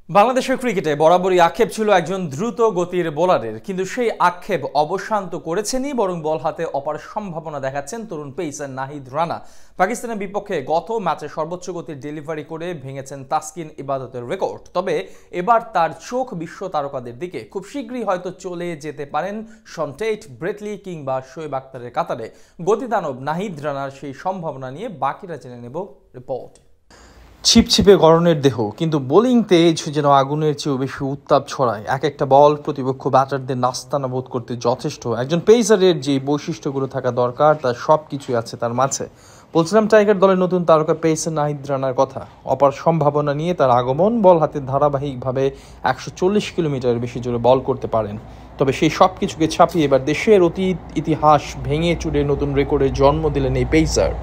বাংলাদেশের ক্রিকেটে বরাবরই আক্ষেপ ছিল একজন দ্রুত গতির বোলারের, কিন্তু সেই আক্ষেপ অবসান তো করেছেনই, বরং বল হাতে অপার সম্ভাবনা দেখাচ্ছেন তরুণ পেসার নাহিদ রানা। পাকিস্তানের বিপক্ষে গত ম্যাচে সর্বোচ্চ গতির ডেলিভারি করে ভেঙেছেন তাসকিন ইবাদতের রেকর্ড। তবে এবার তার চোখ বিশ্ব তারকাদের দিকে। খুব শীঘ্রই হয়তো চলে যেতে পারেন শন টেট, ব্রেটলি কিংবা শোয়েব আখতারের কাতারে। গতিদানব নাহিদ রানার সেই সম্ভাবনা নিয়ে বাকিরা জেনে নেব রিপোর্ট। ছিপছিপে গড়নের দেহ, কিন্তু বোলিং তেজ যেন আগুনের চেয়েও বেশি উত্তাপ ছড়ায়। এক একটা বল প্রতিপক্ষ ব্যাটারদের নাস্তানা বোধ করতে যথেষ্ট। একজন পেসারের যে বৈশিষ্ট্যগুলো থাকা দরকার তার সব কিছুই আছে তার মাঝে। বলছিলাম টাইগার দলের নতুন তারকা পেসার নাহিদ রানার কথা। অপার সম্ভাবনা নিয়ে তার আগমন। বল হাতে ধারাবাহিকভাবে 140 কিলোমিটারের বেশি জোরে বল করতে পারেন। তবে সেই সব কিছুকে ছাপিয়ে এবার দেশের অতীত ইতিহাস ভেঙে চুরে নতুন রেকর্ডের জন্ম দিলেন এই পেসার।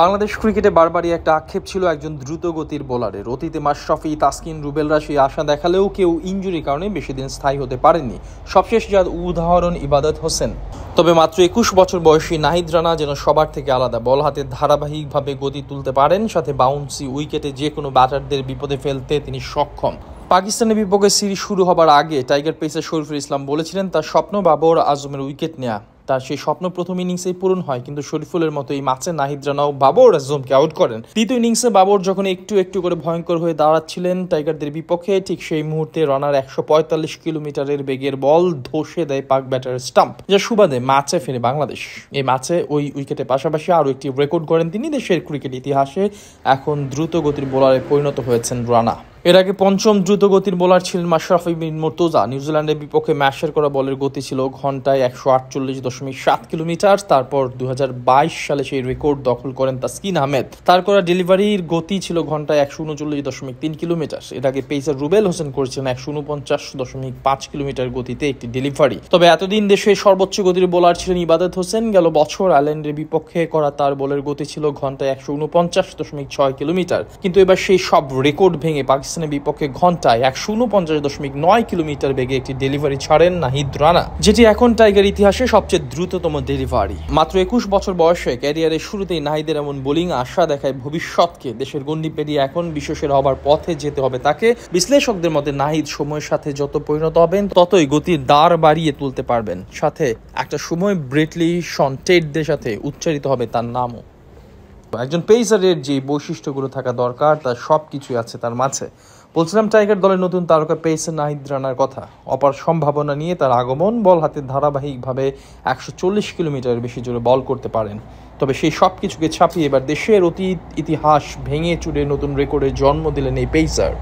বাংলাদেশ ক্রিকেটে বারবারই একটা আক্ষেপ ছিল একজন দ্রুত গতির বোলারের। অতীতে মাশরাফি, তাসকিন, রুবেলরা সেই আশা দেখালেও কেউ ইনজুরির কারণে বেশি দিন স্থায়ী হতে পারেননি। সবশেষ যার উদাহরণ ইবাদত হোসেন। তবে মাত্র 21 বছর বয়সী নাহিদ রানা যেন সবার থেকে আলাদা। বল হাতে ধারাবাহিকভাবে গতি তুলতে পারেন, সাথে বাউন্সি উইকেটে যে কোনো ব্যাটারদের বিপদে ফেলতে তিনি সক্ষম। পাকিস্তানের বিপক্ষে সিরিজ শুরু হবার আগে টাইগার পেসার শরীফুল ইসলাম বলেছিলেন তার স্বপ্ন বাবর আজমের উইকেট নেয়া। তার সেই স্বপ্ন প্রথম ইনিংসেই পূরণ হয়, কিন্তু শরীফুলের মতো এই ম্যাচে নাহিদ রানাও বাবর আজমকে আউট করেন। দ্বিতীয় ইনিংসে বাবর যখন একটু একটু করে ভয়ঙ্কর হয়ে দাঁড়াচ্ছিলেন টাইগারদের বিপক্ষে, ঠিক সেই মুহূর্তে রানার 145 কিলোমিটারের বেগের বল ধসে দেয় পাক ব্যাটারের স্টাম্প, যা সুবাদে ম্যাচে ফেরে বাংলাদেশ। এই ম্যাচে ওই উইকেটের পাশাপাশি আরও একটি রেকর্ড করেন তিনি। দেশের ক্রিকেট ইতিহাসে এখন দ্রুত গতির বোলারে পরিণত হয়েছেন রানা। এর আগে পঞ্চম দ্রুত গতির বোলার ছিলেন মাশরাফি বিন মুর্তজা। নিউজিল্যান্ডের বিপক্ষে ম্যাশের করা বলের গতি ছিল ঘন্টায় 148.7 কিলোমিটার। তারপর 2022 সালে সেই রেকর্ড দখল করেন তাসকিন আহমেদ। তার করা ডেলিভারির গতি ছিল ঘন্টায় 139.3 কিলোমিটার। এর আগে পেসার রুবেল হোসেন করেছিলেন 149.5 কিলোমিটার গতিতে একটি ডেলিভারি। তবে এতদিন দেশের সর্বোচ্চ গতির বোলার ছিলেন ইবাদত হোসেন। গেল বছর আয়ারল্যান্ডের বিপক্ষে করা তার বলের গতি ছিল ঘন্টায় 149.6 কিলোমিটার। কিন্তু এবার সেই সব রেকর্ড ভেঙে পাকিস্তানের বিপক্ষে ঘন্টায় 149.9 কিলোমিটার বেগে একটি ডেলিভারি ছাড়েন নাহিদ রানা, যেটি এখন টাইগার ইতিহাসে সবচেয়ে দ্রুততম ডেলিভারি। মাত্র 21 বছর বয়সে ক্যারিয়ারের শুরুতেই নাহিদের এমন বোলিং আশা দেখায় ভবিষ্যৎকে। দেশের গণ্ডি পেরিয়ে এখন বিশ্বসেরা হবার পথে যেতে হবে তাকে। বিশ্লেষকদের মতে নাহিদ সময়ের সাথে যত পরিণত হবেন ততই গতির দ্বার বাড়িয়ে তুলতে পারবেন। সাথে একটা সময় ব্রেটলি, শন টেটদের সাথে উচ্চারিত হবে তার নামও। একজন পেসারের যে বৈশিষ্ট্যগুলো থাকা দরকার তার সব কিছুই আছে তার মাঝে। বলছিলাম টাইগার দলের নতুন তারকা পেসার নাহিদ রানার কথা। অপার সম্ভাবনা নিয়ে তার আগমন। বল হাতে ধারাবাহিকভাবে 140 কিলোমিটারের বেশি জোরে বল করতে পারেন। তবে সেই সব কিছুকে ছাপিয়ে এবার দেশের অতীত ইতিহাস ভেঙে চুরে নতুন রেকর্ডের জন্ম দিলেন এই পেসার।